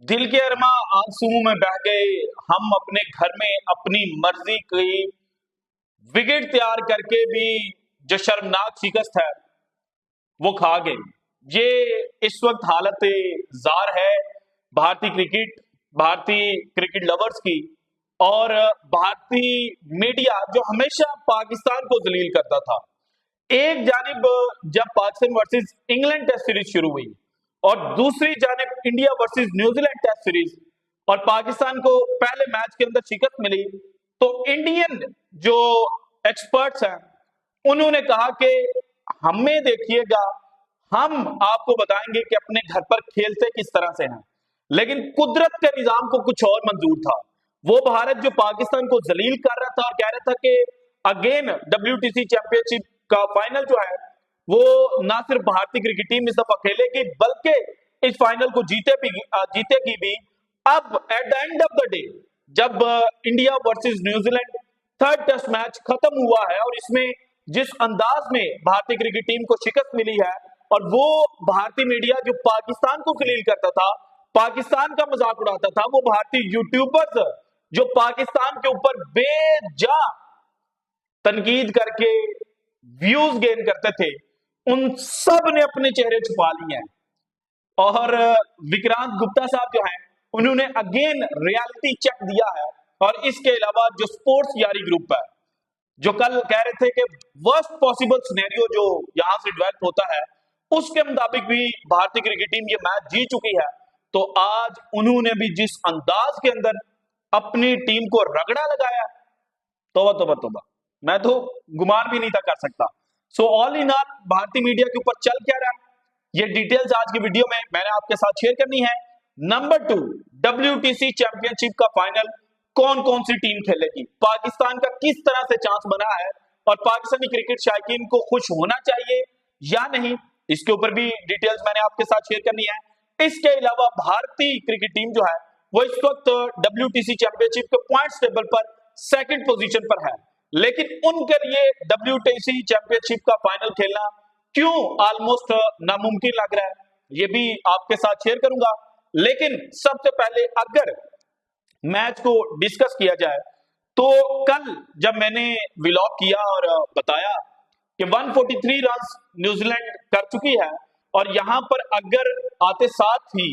दिल के अरमा आंसुओं में बह गए। हम अपने घर में अपनी मर्जी की विकेट तैयार करके भी जो शर्मनाक शिकस्त है वो खा गए। ये इस वक्त हालत जार है भारतीय क्रिकेट लवर्स की। और भारतीय मीडिया जो हमेशा पाकिस्तान को जलील करता था। एक जानिब जब Pakistan versus England test series शुरू हुई और दूसरी जानिब India versus New Zealand test series और पाकिस्तान को पहले मैच के अंदर शिकस्त मिली, तो इंडियन जो एक्सपर्ट्स हैं उन्होंने कहा कि हमें देखिएगा, हम आपको बताएंगे कि अपने घर पर खेलते किस तरह से हैं। लेकिन कुदरत के निजाम को कुछ और मंजूर था। वो भारत जो पाकिस्तान को जलील कर रहा था और कह रहा था कि अगेन WTC चैंपियनशिप का फाइनल जो है वो ना सिर्फ भारतीय क्रिकेट टीम इस दफा खेलेगी बल्कि इस फाइनल को जीतेगी भी। अब at the end of the day जब India versus New Zealand third test match खत्म हुआ है और इसमें जिस अंदाज में भारतीय क्रिकेट टीम को शिकस्त मिली है और वो भारतीय मीडिया जो पाकिस्तान को जलील करता था, पाकिस्तान का मजाक उड़ाता था, वो भारतीय यूट्यूबर्स जो पाकिस्तान के ऊपर बेजा तनकीद करके व्यूज गेन करते थे, उन सब ने अपने चेहरे छुपा लिए हैं। और विक्रांत गुप्ता साहब जो हैं उन्होंने अगेन रियलिटी चेक दिया है। और इसके अलावा जो स्पोर्ट्स यारी ग्रुप है जो कल कह रहे थे कि वर्स्ट पॉसिबल सिनेरियो जो यहां से डेवलप होता है उसके मुताबिक भी भारतीय क्रिकेट टीम ये मैच जीत चुकी है, तो आज उन्होंने भी जिस अंदाज के अंदर अपनी टीम को रगड़ा लगाया, तौबा तौबा तौबा, मैं तो गुमान भी नहीं था कर सकता। सो ऑल इन ऑल भारतीय मीडिया के ऊपर चल क्या रहा है, ये डिटेल्स आज की वीडियो में मैंने आपके साथ शेयर करनी है। नंबर 2, WTC चैंपियनशिप का फाइनल कौन कौन सी टीम खेलेगी, पाकिस्तान का किस तरह से चांस बना है और पाकिस्तानी क्रिकेट शायकीन को खुश होना चाहिए या नहीं, इसके ऊपर भी डिटेल्स मैंने आपके साथ शेयर करनी है। इसके अलावा भारतीय क्रिकेट टीम जो है वो इस वक्त WTC चैंपियनशिप के पॉइंट्स टेबल पर सेकंड पोजीशन पर है, लेकिन उनके लिए WTC चैंपियनशिप का फाइनल खेलना क्यों ऑलमोस्ट नामुमकिन लग रहा है, ये भी आपके साथ शेयर करूंगा। लेकिन सबसे पहले अगर मैच को डिस्कस किया जाए तो कल जब मैंने व्लॉग किया और बताया कि 143 रन न्यूजीलैंड कर चुकी है और यहां पर अगर आते साथ ही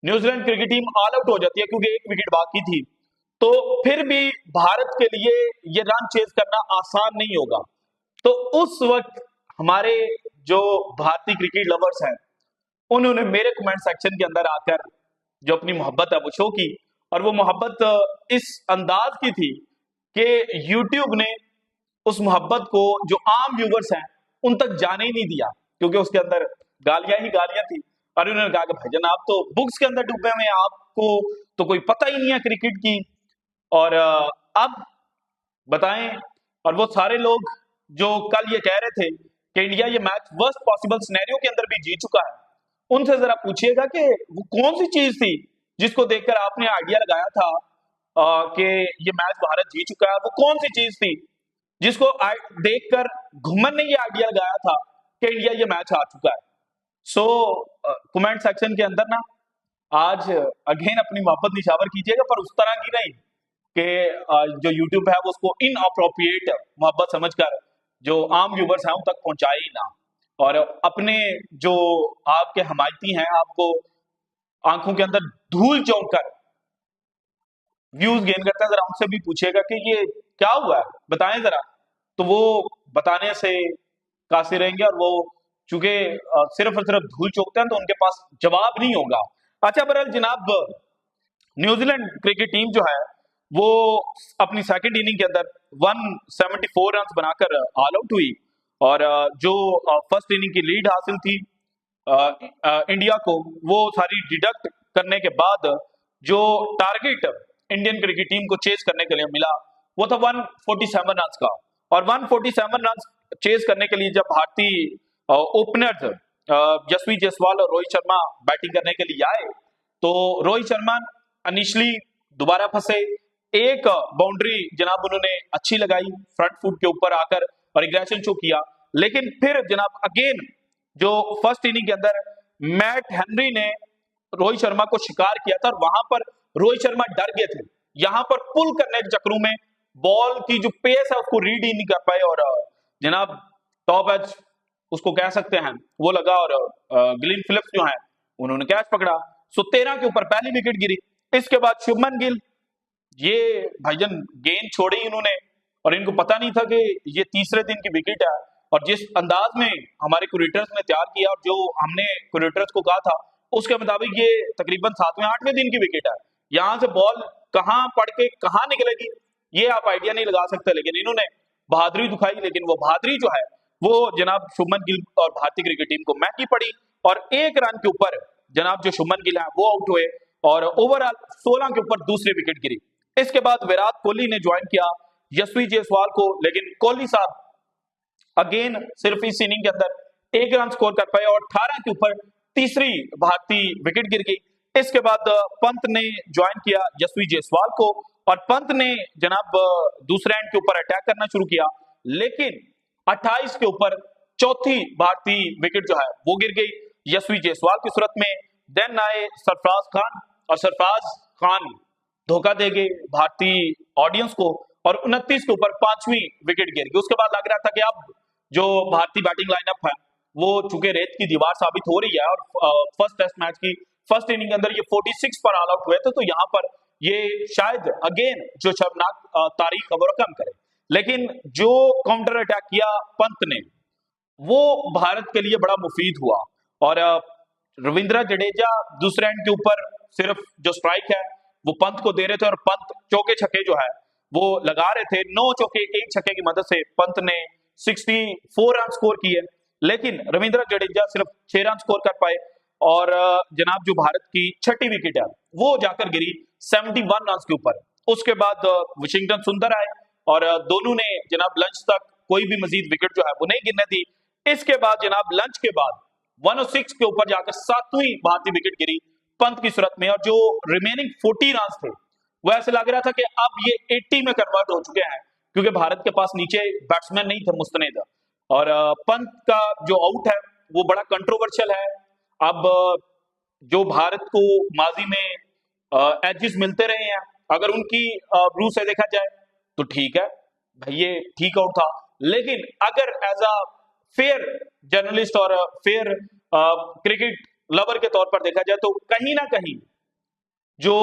New Zealand cricket team all out हो जाती है क्योंकि एक विकेट बाकी थी, तो फिर भी भारत के लिए ये रन चेज करना आसान नहीं होगा। तो उस वक्त हमारे जो भारतीय क्रिकेट लवर्स हैं उन्होंने मेरे कमेंट सेक्शन के अंदर आकर जो अपनी मोहब्बत है वो शो की, और वो मोहब्बत इस अंदाज की थी कि YouTube ने उस मोहब्बत को जो आम व्यूवर्स हैं उन तक जाने ही नहीं दिया, क्योंकि उसके अंदर गालियां ही गालियां थी। और उन्होंने कहा कि भाईजान आप तो बुक्स के अंदर डूबे हुए हैं, आपको तो कोई पता ही नहीं है क्रिकेट की, और अब बताएं। और वो सारे लोग जो कल ये कह रहे थे कि इंडिया ये मैच वर्स्ट पॉसिबल सिनेरियो के अंदर भी जीत चुका है, उनसे जरा पूछिएगा कि वो कौन सी चीज थी जिसको देखकर आपने आइडिया लगाया था कि ये मैच भारत जीत चुका है। वो कौन सी चीज थी जिसको देखकर घुमन ने ये आइडिया लगाया था कि इंडिया ये मैच हार चुका है। सो कमेंट सेक्शन के अंदर ना आज अगेन अपनी मोहब्बत निशावर कीजिएगा, पर उस तरह की नहीं कि जो YouTube है वो उसको इनअप्रोप्रिएट मोहब्बत समझकर जो आम व्यूवर्स हैं उन तक पहुंचाए ही ना, और अपने जो आपके हमायती हैं आपको आंखों के अंदर धूल झोंक कर व्यूज गेन करते हैं, जरा उनसे भी पूछिएगा कि ये क्या हुआ है, बताएं जरा। तो वो बताने से कासिर रहेंगे, और वो चूंकि सिर्फ और सिर्फ धूल चौंकते हैं तो उनके पास जवाब नहीं होगा। अच्छा बहरहाल जनाब, न्यूजीलैंड क्रिकेट टीम जो है वो अपनी सेकंड इनिंग के अंदर 174 रन बनाकर ऑल आउट हुई, और जो फर्स्ट इनिंग की लीड हासिल थी इंडिया को, वो सारी डिडक्ट करने के बाद जो टारगेट इंडियन क्रिकेट टीम को चेस करने के लिए मिला वो था 147 रन का। और 147 रन चेस करने के लिए जब भारतीय ओपनर्स यशस्वी जायसवाल और रोहित शर्मा बैटिंग करने के लिए आए, तो रोहित शर्मा इनिशियली दोबारा फंसे, एक बाउंड्री जनाब उन्होंने अच्छी लगाई फ्रंट फुट के ऊपर आकर और एग्रेशन शो किया, लेकिन फिर जनाब अगेन जो फर्स्ट इनिंग के अंदर मैट हेनरी ने रोहित शर्मा को शिकार किया था और वहां पर रोहित शर्मा डर गए थे। यहां पर पुल करने के चक्करों में बॉल की जो पेस है उसको रीड ही नहीं कर पाए और जनाब टॉप एज उसको कह सकते हैं वो लगा और ग्लेन फिलिप्स जो है उन्होंने कैच पकड़ा। सो 13 के ऊपर पहली विकेट गिरी। इसके बाद शुभमन गिल ये भाईजान गेंद छोड़ी इन्होंने और इनको पता नहीं था कि ये तीसरे दिन की विकेट है और जिस अंदाज में हमारे क्रिकेटर्स ने तैयार किया और जो हमने क्रिकेटर्स को कहा था उसके मुताबिक ये तकरीबन 7वें 8वें दिन की विकेट है। यहां से बॉल कहां पड़ के कहां निकलेगी ये आप आइडिया नहीं लगा सकते, लेकिन इन्होंने बहादुरी दिखाई। लेकिन वो बहादुरी जो है वो जनाब शुभमन गिल और भारतीय क्रिकेट टीम को महंगी पड़ी और 1 रन के ऊपर जनाब जो शुभमन गिल है वो आउट हुए और ओवरऑल 16 के ऊपर दूसरी विकेट गिरी। इसके बाद विराट कोहली ने ज्वाइन किया यशस्वी जायसवाल को, लेकिन कोहली साहब अगेन सिर्फ इस इनिंग के अंदर 1 रन स्कोर कर पाए और 18 के ऊपर तीसरी भारतीय विकेट गिर गई। इसके बाद पंत ने ज्वाइन किया यशस्वी जायसवाल को और पंत ने जनाब दूसरे एंड के ऊपर अटैक करना शुरू किया, लेकिन 28 के ऊपर चौथी भारतीय विकेट जो है वो गिर गई यशस्वी जायसवाल की सूरत में। देन आए सरफराज खान और सरफराज खान धोखा दे गए भारतीय ऑडियंस को और 29 के ऊपर 5वीं विकेट गिर गई। उसके बाद लग रहा था कि अब जो भारतीय बैटिंग लाइनअप है वो चूंकि रेत की दीवार साबित हो रही है और फर्स्ट टेस्ट मैच की फर्स्ट इनिंग के अंदर ये 46 पर ऑल आउट हुए थे, तो यहाँ पर ये शायद अगेन जो शर्मनाक तारीख है वो रकम करे। लेकिन जो काउंटर अटैक किया पंत ने वो भारत के लिए बड़ा मुफीद हुआ और रविंद्र जडेजा दूसरे एंड के ऊपर सिर्फ जो स्ट्राइक है वो पंत को दे रहे थे और पंत चौके छक्के जो है वो लगा रहे थे। 9 चौके 1 छक्के की मदद से पंत ने 64 रन स्कोर किए, लेकिन रविंद्र जडेजा सिर्फ 6 रन स्कोर कर पाए और जनाब जो भारत की छठी विकेट है वो जाकर गिरी 71 रन के ऊपर। उसके बाद वाशिंगटन सुंदर आए और दोनों ने जनाब लंच तक कोई भी मजीद विकेट जो है वो नहीं गिरने दी। इसके बाद जनाब लंच के बाद 106 के ऊपर जाकर 7वीं भारतीय विकेट गिरी पंत की सूरत में और जो रिमेनिंग 40 रन थे वो ऐसे लग रहा था कि अब ये 80 में कन्वर्ट हो चुके हैं क्योंकि भारत के पास नीचे बैट्समैन नहीं थे मुस्तनद और पंत का जो आउट है वो बड़ा कंट्रोवर्शियल है। अब जो भारत को माजी में एजेस मिलते रहे हैं अगर उनकी व्यू से देखा जाए तो ठीक है भाई ये ठीक आउट था, लेकिन अगर एज अ फेयर जर्नलिस्ट और फेयर क्रिकेट लवर के तौर पर देखा जाए तो कहीं ना कहीं जो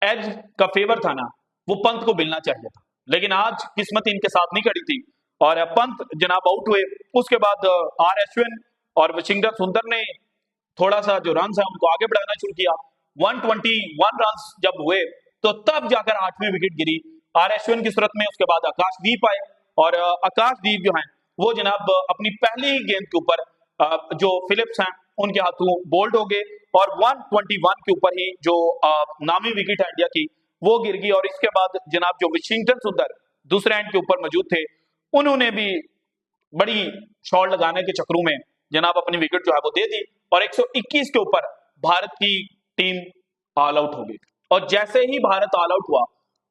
एज का फेवर था ना वो पंत को मिलना चाहिए था, लेकिन आज किस्मत इनके साथ नहीं खड़ी थी और पंत जनाब आउट हुए। उसके बाद आर अश्विन और वाशिंगटन सुंदर ने थोड़ा सा जो रन है उनको आगे बढ़ाना शुरू किया। 121 रन जब हुए तो तब जाकर 8वीं विकेट गिरी आर अश्विन की सूरत में। उसके बाद आकाशदीप आए और आकाशदीप जो है वो जनाब अपनी पहली ही गेंद के ऊपर जो फिलिप्स हैं उनके हाथों बोल्ड हो गए और 121 के ऊपर ही जो नामी विकेट है इंडिया की वो गिर गई। और इसके बाद जनाब जो वाशिंगटन सुंदर दूसरे एंड के ऊपर मौजूद थे उन्होंने भी बड़ी शॉट लगाने के चक्करों में जनाब अपनी विकेट जो है वो दे दी और 121 के ऊपर भारत की टीम ऑल आउट हो गई। और जैसे ही भारत ऑल आउट हुआ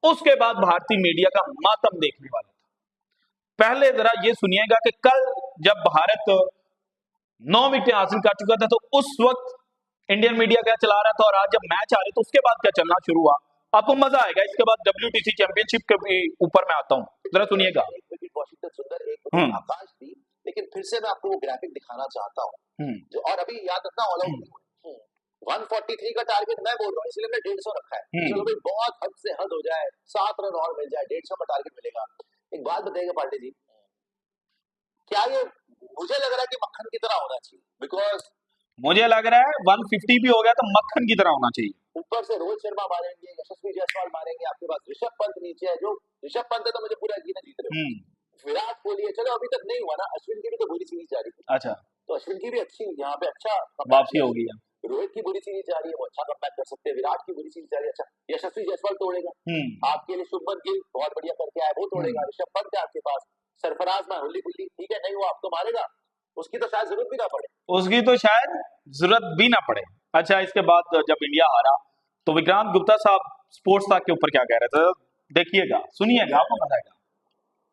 उसके बाद भारतीय मीडिया का मातम देखने वाला था। पहले जरा ये सुनिएगा कि कल जब भारत 9 विकेट हासिल कर चुका था तो उस वक्त इंडियन मीडिया क्या चला रहा था और आज जब मैच आ रहे तो उसके बाद क्या चलना शुरू हुआ, आपको मजा आएगा। इसके बाद WTC चैंपियनशिप के ऊपर मैं आता हूँ, जरा सुनिएगा। वाशिंगटन सुंदर एक आकाशदीप, लेकिन फिर से मैं आपको वो ग्राफिक दिखाना चाहता हूँ जो, और अभी याद रखना ऑल आउट 143 का टारगेट मैं बोल रहा हूँ इसलिए मैंने 150 रखा है। चलो भाई बहुत हद से हद हो जाए 7 रन और मिल जाए 150 का टारगेट मिलेगा। एक बात बताइएगा पांडे जी, क्या ये मुझे लग रहा है कि मक्खन की तरह होना चाहिए? बिकॉज मुझे लग रहा है 150 भी हो गया तो मक्खन की तरह होना चाहिए। ऊपर से रोहित शर्मा मारेंगे, यशस्वी जायसवाल मारेंगे, आपके पास ऋषभ पंत नीचे है। जो ऋषभ पंत है तो मुझे पूरा यकीन है जीत रहे हो। विराट कोहली है, चलो अभी तक नहीं हुआ ना, अश्विन की भी तो बुरी सीरीज जा रही थी। अच्छा, तो अश्विन की भी अच्छी यहाँ पे अच्छा वापसी हो गई है। रोहित की बुरी सीरीज जा रही है वो अच्छा कमबैक कर सकते हैं, विराट की बुरी सीरीज जा रही है अच्छा, यशस्वी जायसवाल तोड़ेगा आपके लिए, शुभमन गिल बहुत बढ़िया करके आया वो तोड़ेगा, ऋषभ पंत है आपके पास, सरफराज में हुल्ली बुल्ली ठीक है नहीं हुआ आप तो मारेगा, उसकी तो शायद जरूरत भी ना पड़े, उसकी तो शायद जरूरत भी ना पड़े। अच्छा, इसके बाद जब इंडिया हारा तो विक्रांत गुप्ता साहब स्पोर्ट्स टॉक के ऊपर क्या कह रहे थे, देखिएगा सुनिएगा आपको बताएगा।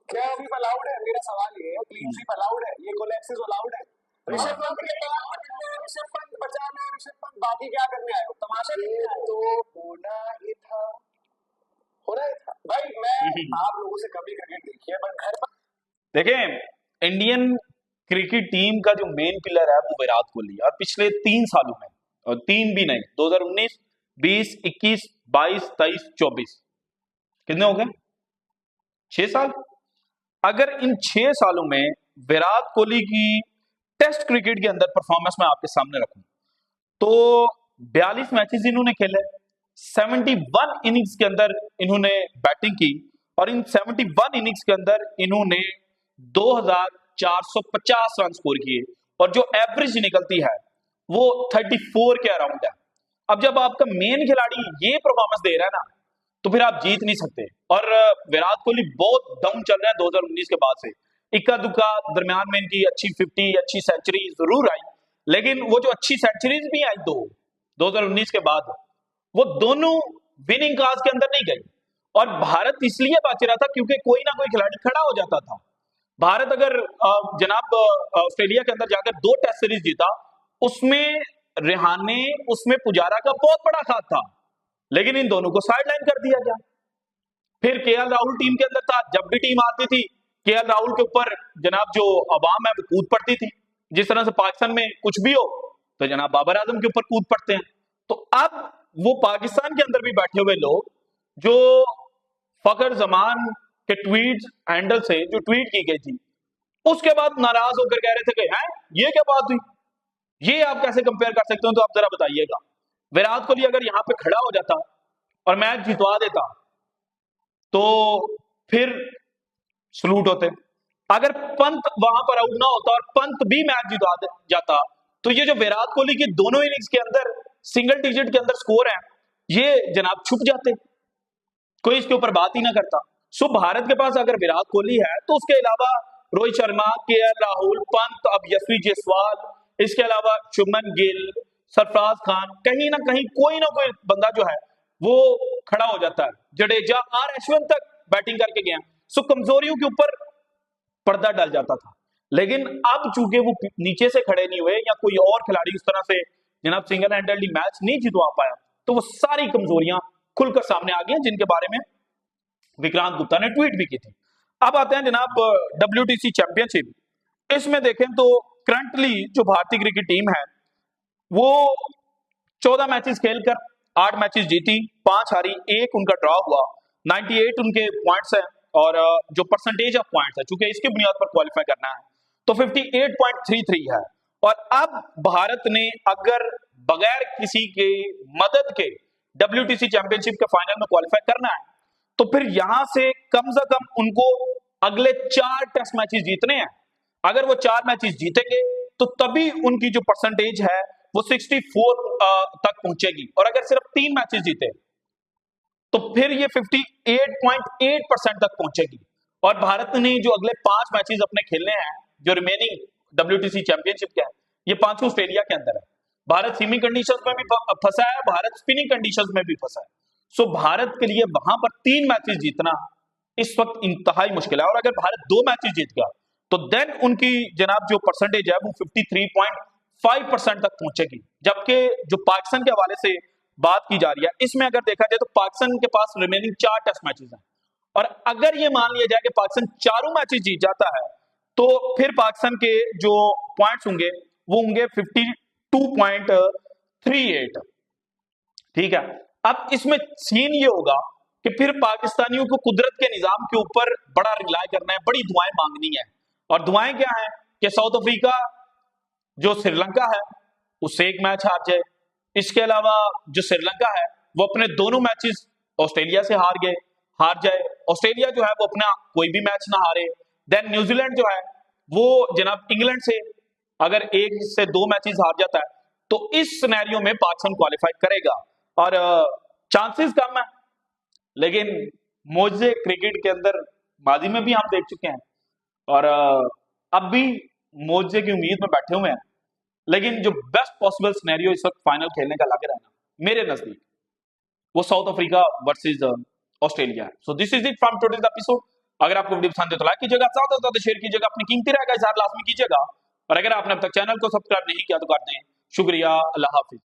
क्या अभी अलाउड है? मेरा सवाल ये है, क्लीन स्वीप अलाउड है? ये कोलैप्सेस अलाउड है? ऋषभ पंत के तौर पर ऋषभ पंत बचाना, ऋषभ पंत बाकी क्या करने आए हो, तमाशा देखने आए हो? तो होना ही था भाई। मैं आप लोगों से कभी क्रिकेट देखी है, बट घर पर देखें, इंडियन क्रिकेट टीम का जो मेन पिलर है वो विराट कोहली, और पिछले 3 सालों में, और 3 भी नहीं, 2019, 20, 21, 22, 23, 24, कितने हो गए, 6 साल। अगर इन 6 सालों में विराट कोहली की टेस्ट क्रिकेट के अंदर परफॉर्मेंस मैं आपके सामने रखूं तो 42 मैचेस इन्होंने खेले, 71 इनिंग्स के अंदर इन्होंने बैटिंग की, और इन 71 इनिंग्स के अंदर इन्होंने 2450 रन स्कोर किए, और जो एवरेज निकलती है वो 34 के अराउंड है। अब जब आपका मेन खिलाड़ी ये परफॉर्मेंस दे रहा है ना, तो फिर आप जीत नहीं सकते। और विराट कोहली बहुत डाउन चल रहा है 2019 के बाद से, इक्का दुक्का दरमियान में इनकी अच्छी 50, अच्छी सेंचुरी जरूर आई, लेकिन वो जो अच्छी सेंचुरीज भी आई 2019 के बाद, वो दोनों विनिंग काज के अंदर नहीं गई। और भारत इसलिए बच रहा था क्योंकि कोई ना कोई खिलाड़ी खड़ा हो जाता था। भारत अगर जनाब ऑस्ट्रेलिया के अंदर जाकर 2 टेस्ट सीरीज जीता, उसमें रेहाने, उसमें पुजारा का बहुत बड़ा हाथ था, लेकिन इन दोनों को साइडलाइन कर दिया गया। फिर केएल राहुल टीम के अंदर था, जब भी टीम आती थी केएल राहुल के ऊपर जनाब जो अवाम है वो कूद पड़ती थी। जिस तरह से पाकिस्तान में कुछ भी हो तो जनाब बाबर आजम के ऊपर कूद पड़ते हैं। तो अब वो पाकिस्तान के अंदर भी बैठे हुए लोग जो फखर जमान के ट्वीट हैंडल से जो ट्वीट की गई थी, उसके बाद नाराज होकर कह रहे थे कि हैं ये क्या बात हुई, ये आप कैसे कंपेयर कर सकते हो, तो आप जरा बताइएगा। विराट कोहली अगर यहां पे खड़ा हो जाता और मैच जितवा देता तो फिर सलूट होते। अगर पंत वहां पर आउट ना होता और पंत भी मैच जितवा जाता, तो ये जो विराट कोहली की दोनों इनिंग्स के अंदर सिंगल डिजिट के अंदर स्कोर है, ये जनाब छुप जाते, कोई इसके ऊपर बात ही ना करता। सो भारत के पास अगर विराट कोहली है तो उसके अलावा रोहित शर्मा, केएल राहुल, पंत, अब यशस्वी जायसवाल, इसके अलावा शुभमन गिल, सरफराज खान, कहीं ना कहीं कोई ना कोई बंदा जो है वो खड़ा हो जाता है। जडेजा और अश्विन तक बैटिंग करके गए। सो कमजोरियों के ऊपर पर्दा डल जाता था। लेकिन अब चूंकि वो नीचे से खड़े नहीं हुए या कोई और खिलाड़ी उस तरह से जनाब सिंगल हैंडेडली मैच नहीं जितवा पाया, तो वो सारी कमजोरियां खुलकर सामने आ गई, जिनके बारे में विक्रांत गुप्ता ने ट्वीट भी की थी। अब आते हैं जनाब WTC चैंपियनशिप। इसमें देखें तो करंटली जो भारतीय क्रिकेट टीम है वो 14 मैचेस खेलकर 8 मैचेस जीती, 5 हारी, 1 उनका ड्रॉ हुआ, 98 उनके पॉइंट्स हैं, और जो परसेंटेज ऑफ पॉइंट्स है, चूंकि इसकी बुनियाद पर क्वालिफाई करना है, तो 58.33 है। और अब भारत ने अगर बगैर किसी के मदद के WTC चैंपियनशिप के फाइनल में क्वालिफाई करना है, तो फिर यहां से कम उनको अगले 4 टेस्ट मैचेस जीतने हैं। अगर वो 4 मैचेस जीतेंगे तो तभी उनकी जो परसेंटेज है वो 64 तक पहुंचेगी, और अगर सिर्फ 3 मैचेस जीते तो फिर ये 58.8% तक पहुंचेगी। और भारत ने जो अगले 5 मैचेस अपने खेलने हैं, जो रिमेनिंग WTC चैंपियनशिप के हैं, ये 5 ऑस्ट्रेलिया के अंदर है। भारत सीमिंग कंडीशंस में भी फंसा है, भारत स्पिनिंग कंडीशंस में भी फंसा है। सो भारत के लिए वहां पर 3 मैचेस जीतना इस वक्त इंतहाई मुश्किल है। और अगर भारत 2 मैचेस जीत गया तो देन उनकी जनाब जो परसेंटेज है वो 53.5% तक पहुंचेगी। जबकि जो पाकिस्तान के हवाले से बात की जा रही है, इसमें अगर देखा जाए तो पाकिस्तान के पास रिमेनिंग 4 टेस्ट मैचेस हैं, और अगर ये मान लिया जाए कि पाकिस्तान 4 मैचेस जीत जाता है तो फिर पाकिस्तान के जो पॉइंट्स होंगे वो होंगे 52.38। ठीक है, अब इसमें सीन ये होगा कि फिर पाकिस्तानियों को कुदरत के निजाम के ऊपर बड़ा रिलाय करना है, बड़ी दुआएं मांगनी है। और दुआएं क्या है कि साउथ अफ्रीका जो श्रीलंका है उससे 1 मैच हार जाए, इसके अलावा जो श्रीलंका है वो अपने दोनों मैचेस ऑस्ट्रेलिया से हार जाए, ऑस्ट्रेलिया जो है वो अपना कोई भी मैच ना हारे, देन न्यूजीलैंड जो है वो जनाब इंग्लैंड से अगर 1 से 2 मैचेस हार जाता है तो इस सिनेरियो में पाकिस्तान क्वालिफाई करेगा। और चांसेस कम है, लेकिन मौजे क्रिकेट के अंदर माजी में भी हम देख चुके हैं, और अब भी मौजे की उम्मीद में बैठे हुए हैं। लेकिन जो बेस्ट पॉसिबल सिनेरियो इस वक्त फाइनल खेलने का लग रहा है ना, मेरे नजदीक वो साउथ अफ्रीका वर्सेस ऑस्ट्रेलिया है। So this is it from today's episode. अगर आपको वीडियो पसंद है तो लाइक कीजिएगा, ज्यादा से ज्यादा शेयर कीजिएगा, अपनी कीमती राय का इजहार लाजमी कीजिएगा। और अगर आपने अब तक चैनल को सब्सक्राइब नहीं किया तो कर दें। शुक्रिया, अल्लाह हाफिज।